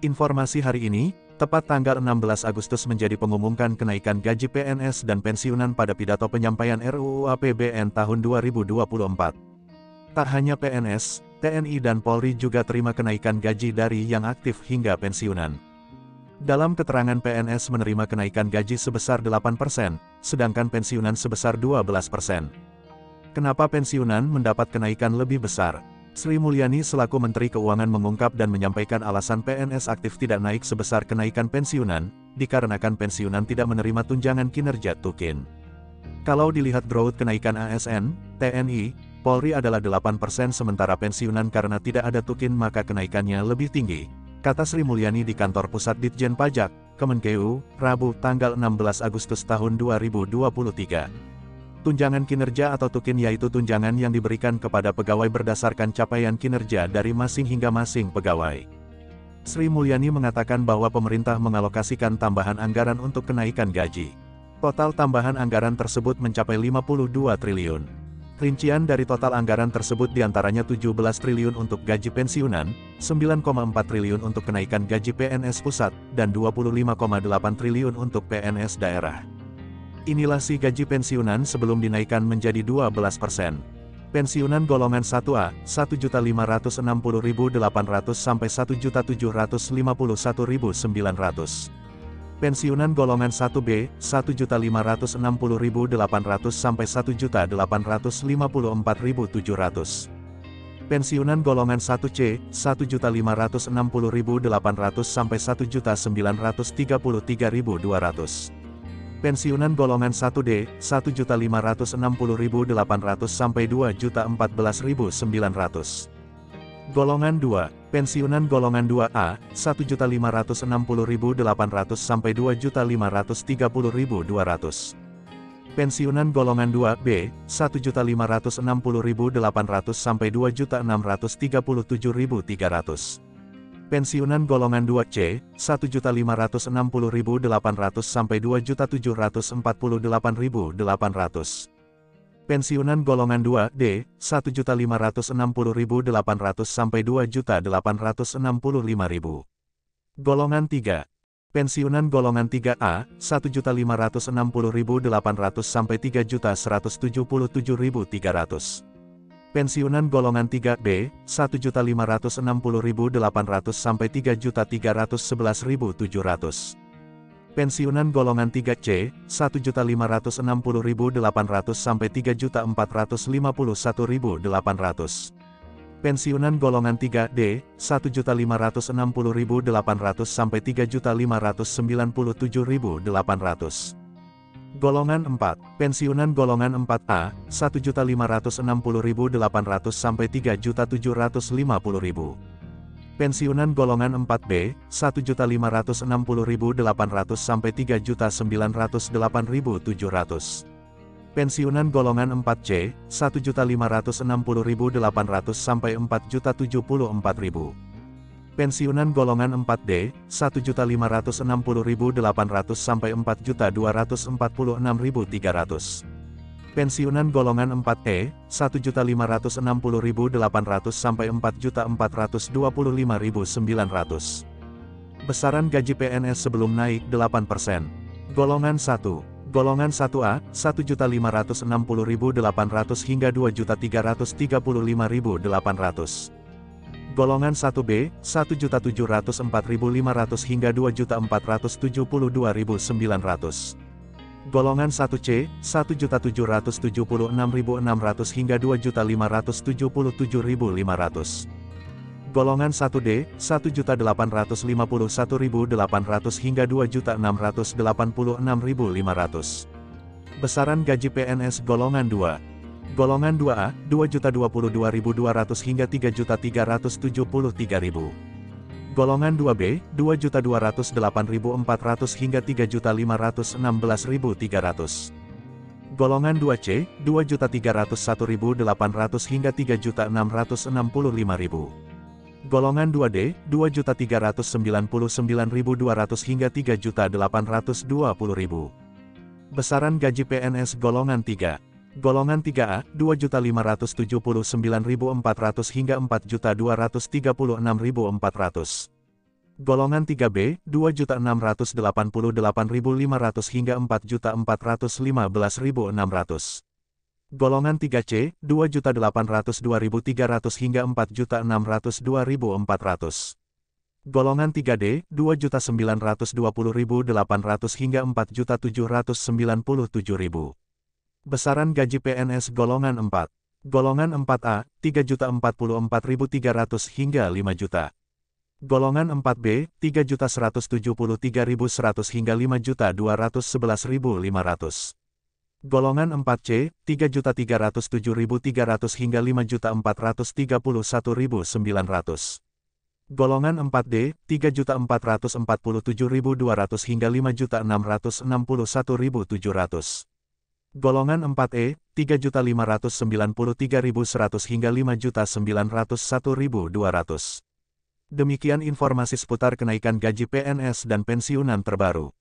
Informasi hari ini, tepat tanggal 16 Agustus menjadi pengumumkan kenaikan gaji PNS dan pensiunan pada pidato penyampaian RUU APBN tahun 2024. Tak hanya PNS, TNI dan Polri juga terima kenaikan gaji dari yang aktif hingga pensiunan. Dalam keterangan PNS menerima kenaikan gaji sebesar 8%, sedangkan pensiunan sebesar 12%. Kenapa pensiunan mendapat kenaikan lebih besar? Sri Mulyani selaku Menteri Keuangan mengungkap dan menyampaikan alasan PNS aktif tidak naik sebesar kenaikan pensiunan, dikarenakan pensiunan tidak menerima tunjangan kinerja Tukin. Kalau dilihat growth kenaikan ASN, TNI, Polri adalah 8% sementara pensiunan karena tidak ada Tukin maka kenaikannya lebih tinggi, kata Sri Mulyani di kantor pusat Ditjen Pajak, Kemenkeu, Rabu tanggal 16 Agustus tahun 2023. Tunjangan kinerja atau Tukin yaitu tunjangan yang diberikan kepada pegawai berdasarkan capaian kinerja dari masing pegawai. Sri Mulyani mengatakan bahwa pemerintah mengalokasikan tambahan anggaran untuk kenaikan gaji. Total tambahan anggaran tersebut mencapai 52 triliun. Rincian dari total anggaran tersebut diantaranya 17 triliun untuk gaji pensiunan, 9,4 triliun untuk kenaikan gaji PNS pusat, dan 25,8 triliun untuk PNS daerah. Inilah si gaji pensiunan sebelum dinaikkan menjadi 12%. Pensiunan golongan 1A, 1.560.800 sampai 1.751.900. Pensiunan golongan 1B, 1.560.800 sampai 1.854.700. Pensiunan golongan 1C, 1.560.800 sampai 1.933.200. Pensiunan golongan 1D, 1.560.800 sampai 2.014.900. Golongan 2, pensiunan golongan 2A, 1.560.800 sampai 2.530.200. Pensiunan golongan 2B, 1.560.800 sampai 2.637.300. Pensiunan golongan 2C, 1.560.800 sampai 2.748.800. Pensiunan golongan 2D, 1.560.800 sampai 2.865.000. Golongan 3. Pensiunan golongan 3A, 1.560.800 sampai 3.177.300. Pensiunan golongan 3B, 1.560.800 sampai 3.311.700. Pensiunan golongan 3C, 1.560.800 sampai 3.451.800. Pensiunan golongan 3D, 1.560.800 sampai 3.597.800. Golongan 4, pensiunan golongan 4A, 1.560.800 sampai 3.750.000. Pensiunan golongan 4B, 1.560.800 sampai 3.908.700. Pensiunan golongan 4C, 1.560.800 sampai 4.074.000. Pensiunan golongan 4D, 1.560.800 sampai 4.246.300. Pensiunan golongan 4E, 1.560.800 sampai 4.425.900. Besaran gaji PNS sebelum naik 8%. Golongan 1. Golongan 1A, 1.560.800 hingga 2.335.800. Golongan 1B, 1.704.500 hingga 2.472.900. Golongan 1C, 1.776.600 hingga 2.577.500. Golongan 1D, 1.851.800 hingga 2.686.500. Besaran gaji PNS golongan 2. Golongan 2A, 2.022.200 hingga 3.373.000. Golongan 2B, 2.208.400 hingga 3.516.300. Golongan 2C, 2.301.800 hingga 3.665.000. Golongan 2D, 2.399.200 hingga 3.820.000. Besaran gaji PNS golongan 3. Golongan 3A, 2.579.400 hingga 4.236.400. Golongan 3B, 2.688.500 hingga 4.415.600. Golongan 3C, 2.802.300 hingga 4.602.400. Golongan 3D, 2.920.800 hingga 4.797.000. Besaran gaji PNS golongan 4. Golongan 4A, 3.044.300 hingga 5 juta. Golongan 4B, 3.173.100 hingga 5.211.500. Golongan 4C, 3.307.300 hingga 5.431.900. Golongan 4D, 3.447.200 hingga 5.661.700. Golongan 4E, 3.593.100 hingga 5.901.200. Demikian informasi seputar kenaikan gaji PNS dan pensiunan terbaru.